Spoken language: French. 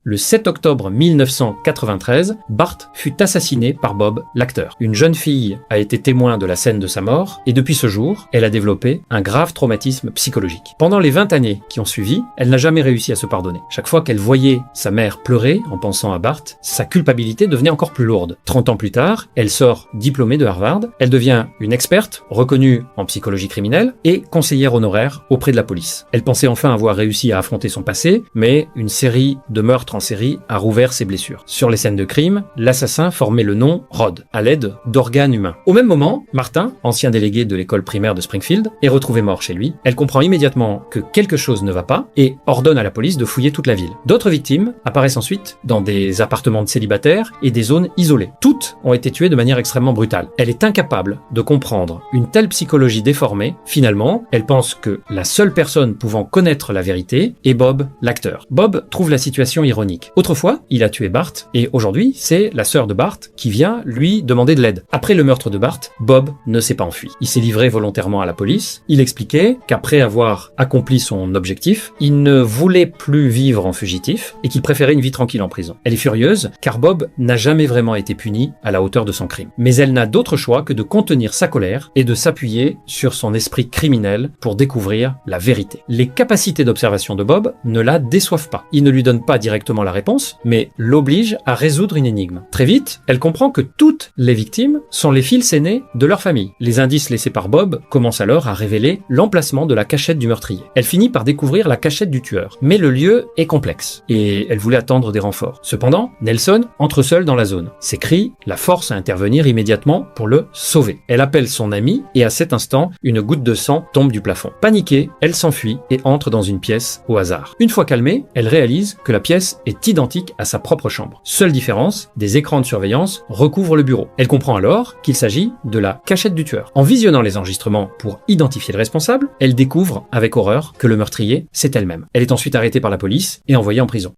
Le 7 octobre 1993, Bart fut assassiné par Bob, l'acteur. Une jeune fille a été témoin de la scène de sa mort et depuis ce jour, elle a développé un grave traumatisme psychologique. Pendant les 20 années qui ont suivi, elle n'a jamais réussi à se pardonner. Chaque fois qu'elle voyait sa mère pleurer en pensant à Bart, sa culpabilité devenait encore plus lourde. 30 ans plus tard, elle sort diplômée de Harvard, elle devient une experte reconnue en psychologie criminelle et conseillère honoraire auprès de la police. Elle pensait enfin avoir réussi à affronter son passé, mais une série de meurtres en série a rouvert ses blessures. Sur les scènes de crime, l'assassin formait le nom Rod, à l'aide d'organes humains. Au même moment, Martin, ancien délégué de l'école primaire de Springfield, est retrouvé mort chez lui. Elle comprend immédiatement que quelque chose ne va pas et ordonne à la police de fouiller toute la ville. D'autres victimes apparaissent ensuite dans des appartements de célibataires et des zones isolées. Toutes ont été tuées de manière extrêmement brutale. Elle est incapable de comprendre une telle psychologie déformée. Finalement, elle pense que la seule personne pouvant connaître la vérité est Bob, l'acteur. Bob trouve la situation ironique. Autrefois, il a tué Bart et aujourd'hui, c'est la sœur de Bart qui vient lui demander de l'aide. Après le meurtre de Bart, Bob ne s'est pas enfui. Il s'est livré volontairement à la police. Il expliquait qu'après avoir accompli son objectif, il ne voulait plus vivre en fugitif et qu'il préférait une vie tranquille en prison. Elle est furieuse car Bob n'a jamais vraiment été puni à la hauteur de son crime. Mais elle n'a d'autre choix que de contenir sa colère et de s'appuyer sur son esprit criminel pour découvrir la vérité. Les capacités d'observation de Bob ne la déçoivent pas. Il ne lui donne pas directement la réponse, mais l'oblige à résoudre une énigme. Très vite, elle comprend que toutes les victimes sont les fils aînés de leur famille. Les indices laissés par Bob commencent alors à révéler l'emplacement de la cachette du meurtrier. Elle finit par découvrir la cachette du tueur, mais le lieu est complexe et elle voulait attendre des renforts. Cependant, Nelson entre seul dans la zone. Ses cris la forcent à intervenir immédiatement pour le sauver. Elle appelle son ami et à cet instant, une goutte de sang tombe du plafond. Paniquée, elle s'enfuit et entre dans une pièce au hasard. Une fois calmée, elle réalise que la pièce est identique à sa propre chambre. Seule différence, des écrans de surveillance recouvrent le bureau. Elle comprend alors qu'il s'agit de la cachette du tueur. En visionnant les enregistrements pour identifier le responsable, elle découvre avec horreur que le meurtrier, c'est elle-même. Elle est ensuite arrêtée par la police et envoyée en prison.